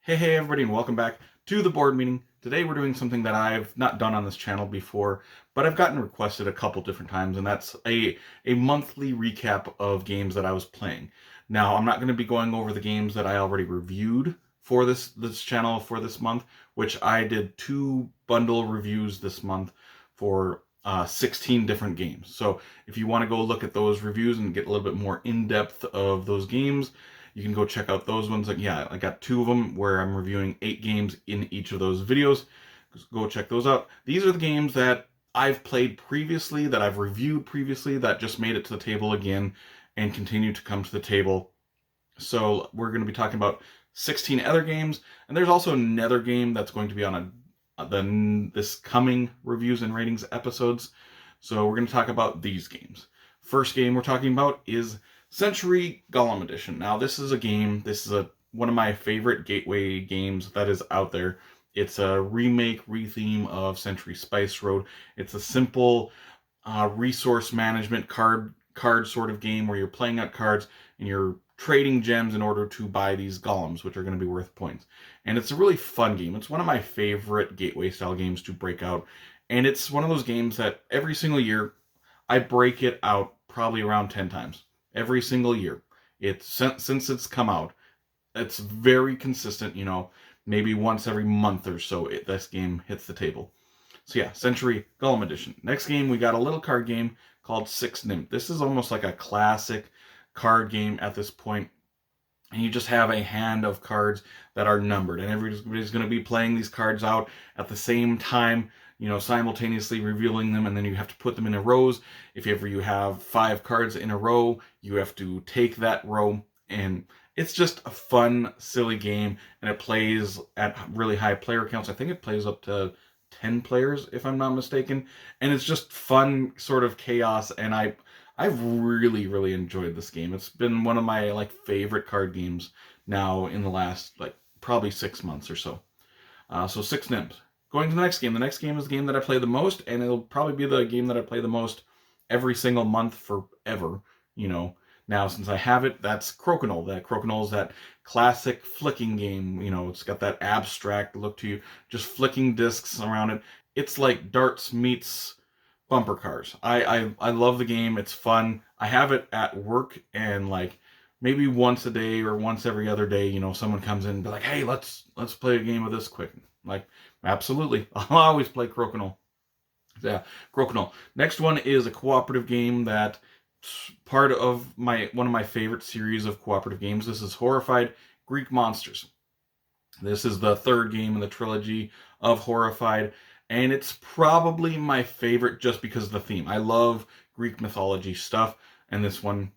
Hey everybody, and welcome back to the board meeting. Today we're doing something that I've not done on this channel before, but I've gotten requested a couple different times, and that's a monthly recap of games that I was playing. Now, I'm not going to be going over the games that I already reviewed for this channel for this month, which I did 2 bundle reviews this month for 16 different games. So if you want to go look at those reviews and get a little bit more in depth of those games, you can go check out those ones. Like, yeah, I got 2 of them where I'm reviewing 8 games in each of those videos. Go check those out. These are the games that I've played previously, that I've reviewed previously, that just made it to the table again and continue to come to the table. So we're going to be talking about 16 other games, and there's also another game that's going to be on this coming reviews and ratings episodes. So we're going to talk about these games. First game we're talking about is Century Golem Edition. Now, this is one of my favorite gateway games that is out there. It's a remake, retheme of Century Spice Road. It's a simple resource management card sort of game where you're playing out cards and you're trading gems in order to buy these golems, which are going to be worth points. And it's a really fun game. It's one of my favorite gateway style games to break out. And it's one of those games that every single year I break it out probably around 10 times. Every single year. Since it's come out. It's very consistent, maybe once every month or so this game hits the table. So yeah, Century Golem Edition. Next game, we got a little card game called Six Nymph. This is almost like a classic card game at this point. And you just have a hand of cards that are numbered. And everybody's going to be playing these cards out at the same time, simultaneously revealing them. And then you have to put them in rows. If ever you have 5 cards in a row, you have to take that row. And it's just a fun, silly game. And it plays at really high player counts. I think it plays up to 10 players, if I'm not mistaken. And it's just fun sort of chaos. And I've really, really enjoyed this game. It's been one of my favorite card games now in the last probably 6 months or so. So Six Nymphs. Going to the next game. The next game is the game that I play the most, and it'll probably be the game that I play the most every single month forever. Now since I have it, that's Crokinole. That Crokinole is that classic flicking game. It's got that abstract look to you, just flicking discs around it. It's like darts meets bumper cars. I love the game. It's fun. I have it at work, and maybe once a day or once every other day, someone comes in and be like, "Hey, let's play a game of this quick." Absolutely. I'll always play Crokinole. Yeah, Crokinole. Next one is a cooperative game that part of one of my favorite series of cooperative games. This is Horrified Greek Monsters. This is the 3rd game in the trilogy of Horrified, and it's probably my favorite just because of the theme. I love Greek mythology stuff, and this one,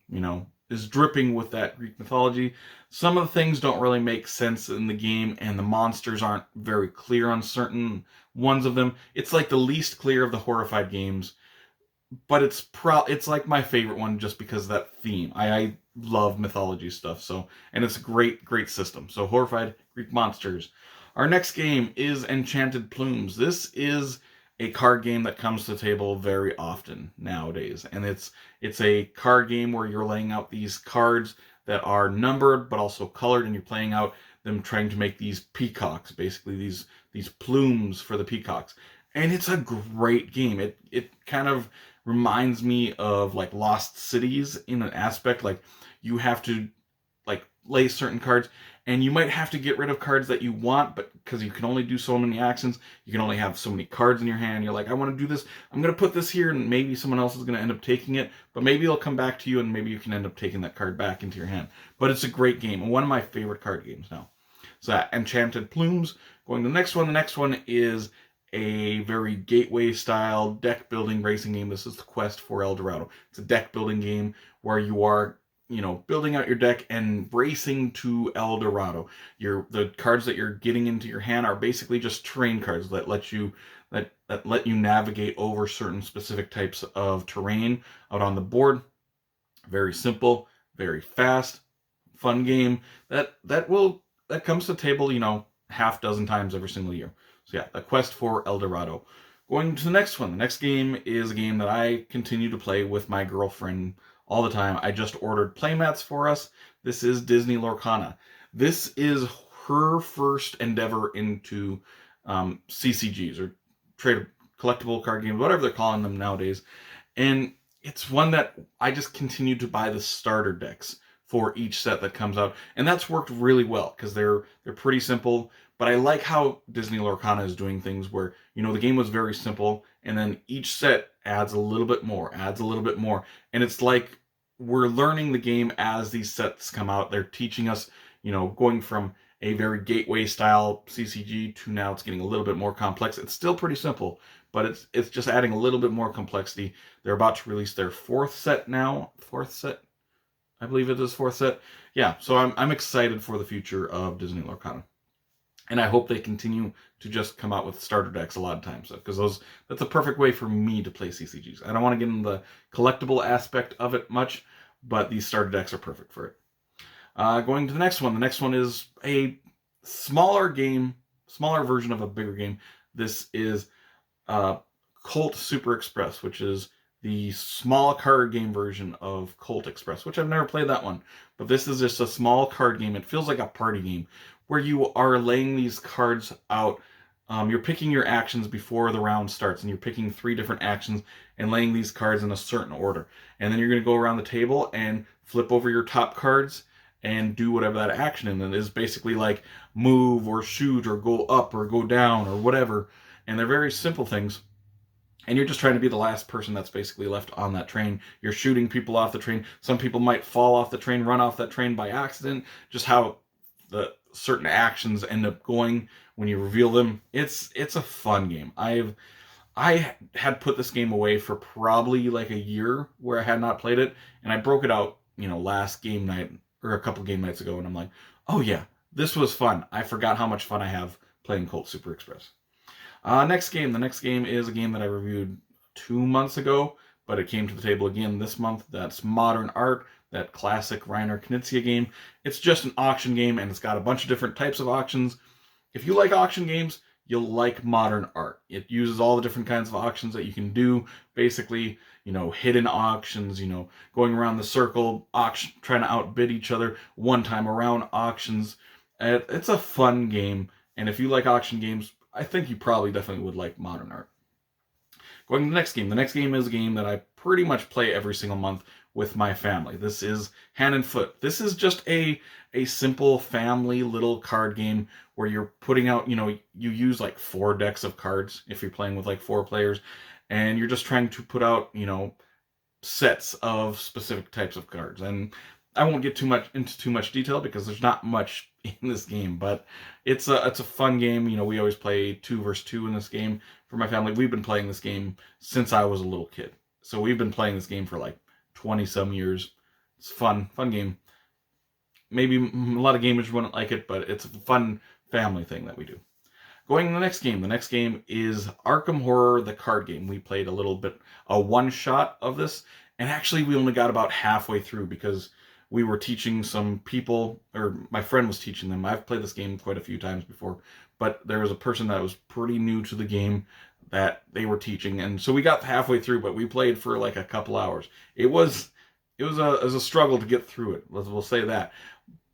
is dripping with that Greek mythology. Some of the things don't really make sense in the game, and the monsters aren't very clear on certain ones of them. It's like the least clear of the Horrified games, but it's like my favorite one just because of that theme. I love mythology stuff, and it's a great system. So Horrified Greek Monsters. Our next game is Enchanted Plumes. This is a card game that comes to the table very often nowadays, and it's a card game where you're laying out these cards that are numbered but also colored, and you're playing out them trying to make these peacocks, basically these plumes for the peacocks. And it's a great game. It kind of reminds me of Lost Cities in an aspect. You have to lay certain cards, and you might have to get rid of cards that you want, but because you can only do so many actions, you can only have so many cards in your hand. You're like, I want to do this, I'm going to put this here, and maybe someone else is going to end up taking it, but maybe it'll come back to you, and maybe you can end up taking that card back into your hand. But it's a great game, and one of my favorite card games now. So Enchanted Plumes. Going to the next one. The next one is a very gateway style deck building racing game. This is the Quest for El Dorado. It's a deck building game where you are building out your deck and racing to El Dorado. The cards that you're getting into your hand are basically just terrain cards that let you navigate over certain specific types of terrain out on the board. Very simple, very fast, fun game that comes to the table, half dozen times every single year. So yeah, the Quest for El Dorado. Going to the next one. The next game is a game that I continue to play with my girlfriend all the time. I just ordered playmats for us. This is Disney Lorcana. This is her first endeavor into CCGs, or trade collectible card games, whatever they're calling them nowadays. And it's one that I just continue to buy the starter decks for each set that comes out, and that's worked really well because they're pretty simple. But I like how Disney Lorcana is doing things where, you know, the game was very simple, and then each set adds a little bit more, and it's like we're learning the game as these sets come out. They're teaching us, you know, going from a very gateway style CCG to now it's getting a little bit more complex. It's still pretty simple, but it's just adding a little bit more complexity. They're about to release their fourth set now. Fourth set? I believe it is fourth set. Yeah, so I'm excited for the future of Disney Lorcana. And I hope they continue to just come out with starter decks a lot of times, because that's a perfect way for me to play CCGs. I don't want to get into the collectible aspect of it much, but these starter decks are perfect for it. Going to the next one. The next one is a smaller game, smaller version of a bigger game. This is Colt Super Express, which is the small card game version of Colt Express, which I've never played that one. But this is just a small card game. It feels like a party game where you are laying these cards out. You're picking your actions before the round starts, and you're picking 3 different actions and laying these cards in a certain order. And then you're going to go around the table and flip over your top cards and do whatever that action is. And it is basically like move or shoot or go up or go down or whatever. And they're very simple things. And you're just trying to be the last person that's basically left on that train. You're shooting people off the train. Some people might fall off the train, run off that train by accident. Just how the certain actions end up going when you reveal them. It's a fun game. I had put this game away for probably like a year where I had not played it, and I broke it out, you know, last game night or a couple game nights ago, and I'm like, oh yeah, this was fun. I forgot how much fun I have playing Colt Super Express. Next game. The next game is a game that I reviewed 2 months ago, but it came to the table again this month. That's Modern Art, that classic Reiner Knizia game. It's just an auction game, and it's got a bunch of different types of auctions. If you like auction games, you'll like Modern Art. It uses all the different kinds of auctions that you can do. Basically, you know, hidden auctions, you know, going around the circle, auction, trying to outbid each other, one time around auctions. It's a fun game, and if you like auction games, I think you probably definitely would like Modern Art. Going to the next game. The next game is a game that I pretty much play every single month with my family. This is Hand and Foot. This is just a simple family little card game where you're putting out, you know, you use like 4 decks of cards if you're playing with like 4 players, and you're just trying to put out, you know, sets of specific types of cards. And I won't get into too much detail because there's not much in this game, but it's a fun game. You know, we always play 2 versus 2 in this game for my family. We've been playing this game since I was a little kid, so we've been playing this game for like 20 some years. It's fun game. Maybe a lot of gamers wouldn't like it, but it's a fun family thing that we do. Going to the next game. The next game is Arkham Horror, the card game. We played a little bit, a one-shot of this, and actually we only got about halfway through because we were teaching some people, or my friend was teaching them. I've played this game quite a few times before, but there was a person that was pretty new to the game that they were teaching, and so we got halfway through, but we played for like a couple hours. It was a struggle to get through it. We'll say that.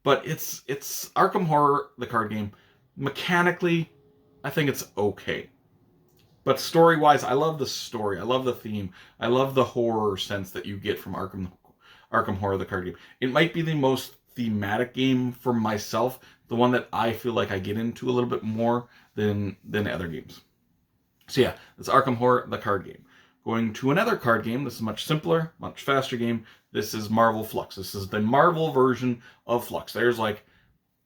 But it's Arkham Horror, the card game. Mechanically, I think it's okay. But story-wise, I love the story. I love the theme. I love the horror sense that you get from Arkham Horror, the card game. It might be the most thematic game for myself, the one that I feel like I get into a little bit more than other games. So yeah, it's Arkham Horror, the card game. Going to another card game. This is a much simpler, much faster game. This is Marvel Flux. This is the Marvel version of Flux. There's like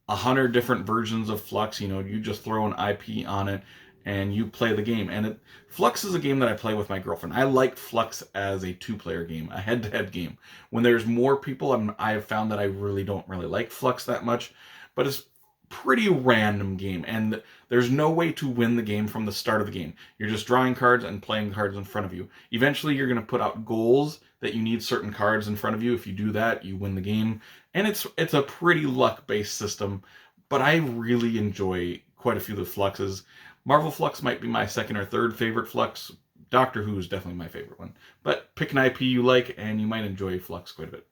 100 different versions of Flux. You know, you just throw an IP on it and you play the game. And Flux is a game that I play with my girlfriend. I like Flux as a 2-player game, a head-to-head game. When there's more people, I have found that I really don't like Flux that much. But it's pretty random game, and there's no way to win the game from the start of the game. You're just drawing cards and playing cards in front of you. Eventually you're going to put out goals that you need certain cards in front of you. If you do that, you win the game. And it's a pretty luck-based system, but I really enjoy quite a few of the Fluxes. Marvel Flux might be my second or third favorite Flux. Doctor Who is definitely my favorite one. But pick an IP you like, and you might enjoy Flux quite a bit.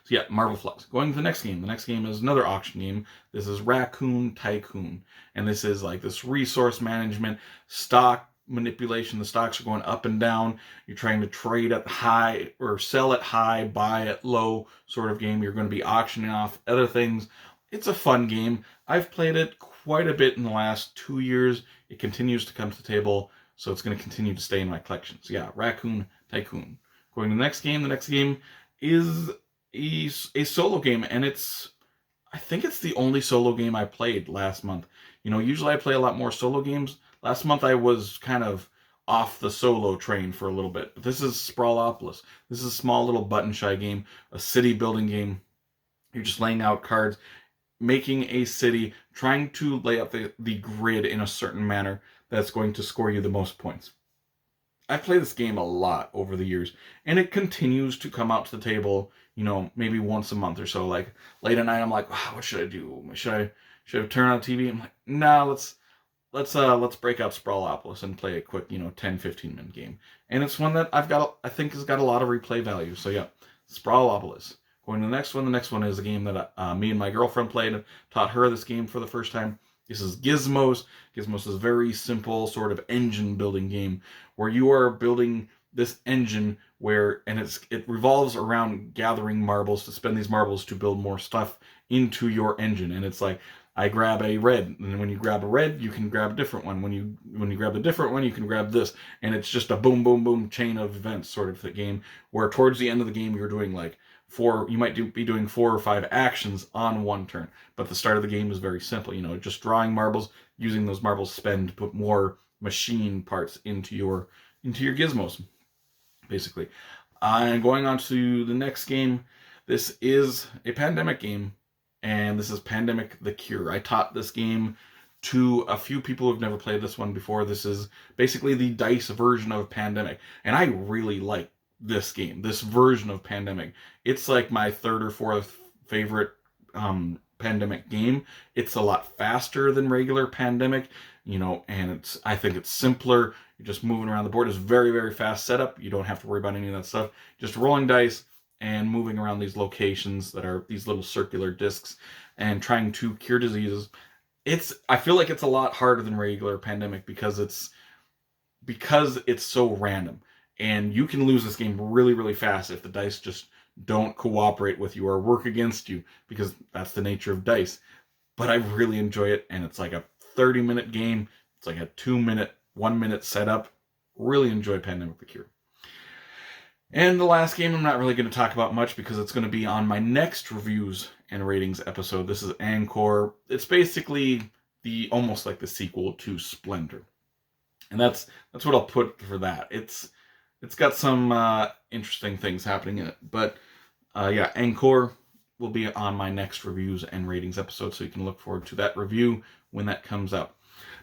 So yeah, Marble Flux. Going to the next game. The next game is another auction game. This is Raccoon Tycoon. And this is like this resource management, stock manipulation. The stocks are going up and down. You're trying to trade at high or sell at high, buy at low sort of game. You're going to be auctioning off other things. It's a fun game. I've played it quite a bit in the last 2 years. It continues to come to the table, so it's going to continue to stay in my collection. So yeah, Raccoon Tycoon. Going to the next game. The next game is a solo game, and I think it's the only solo game I played last month. Usually I play a lot more solo games. Last month I was kind of off the solo train for a little bit, but this is Sprawlopolis. This is a small little button shy game, a city building game. You're just laying out cards, making a city, trying to lay out the grid in a certain manner that's going to score you the most points. I've played this game a lot over the years, and it continues to come out to the table, maybe once a month or so. Like late at night, I'm like, wow, what should I do? Should I turn on the TV? I'm like, nah, let's break out Sprawlopolis and play a quick, 10-15 minute game. And it's one that I think has got a lot of replay value. So yeah, Sprawlopolis. Going to the next one. The next one is a game that me and my girlfriend played. Taught her this game for the first time. This is Gizmos. Gizmos is a very simple sort of engine building game where you are building this engine it revolves around gathering marbles to spend these marbles to build more stuff into your engine. And it's like, I grab a red, and when you grab a red, you can grab a different one. When you grab a different one, you can grab this. And it's just a boom, boom, boom chain of events sort of the game, where towards the end of the game, you're doing like you might be doing 4 or 5 actions on one turn. But the start of the game is very simple, just drawing marbles, using those marbles spend to put more machine parts into your gizmos, basically. And going on to the next game, this is a Pandemic game, and this is Pandemic: The Cure. I taught this game to a few people who've never played this one before. This is basically the dice version of Pandemic, and I really like this game, this version of Pandemic. It's like my 3rd or 4th favorite Pandemic game. It's a lot faster than regular Pandemic, and I think it's simpler. You're just moving around the board. It's very, very fast setup. You don't have to worry about any of that stuff. Just rolling dice and moving around these locations that are these little circular discs and trying to cure diseases. I feel like it's a lot harder than regular Pandemic because it's so random. And you can lose this game really, really fast if the dice just don't cooperate with you or work against you, because that's the nature of dice. But I really enjoy it, and it's like a 30-minute game. It's like a 1-minute setup. Really enjoy Pandemic: The Cure. And the last game I'm not really going to talk about much because it's going to be on my next reviews and ratings episode. This is Angkor. It's basically almost like the sequel to Splendor. And that's what I'll put for that. It's got some interesting things happening in it. But yeah, Angkor will be on my next reviews and ratings episode, so you can look forward to that review when that comes out.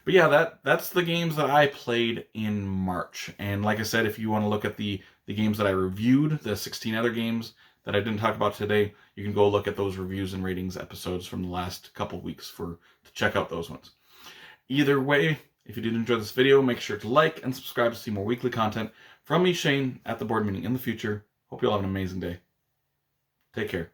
But yeah, that's the games that I played in March. And like I said, if you want to look at the games that I reviewed, the 16 other games that I didn't talk about today, you can go look at those reviews and ratings episodes from the last couple weeks to check out those ones. Either way, if you did enjoy this video, make sure to like and subscribe to see more weekly content from me, Shane, at the board meeting in the future. Hope you all have an amazing day. Take care.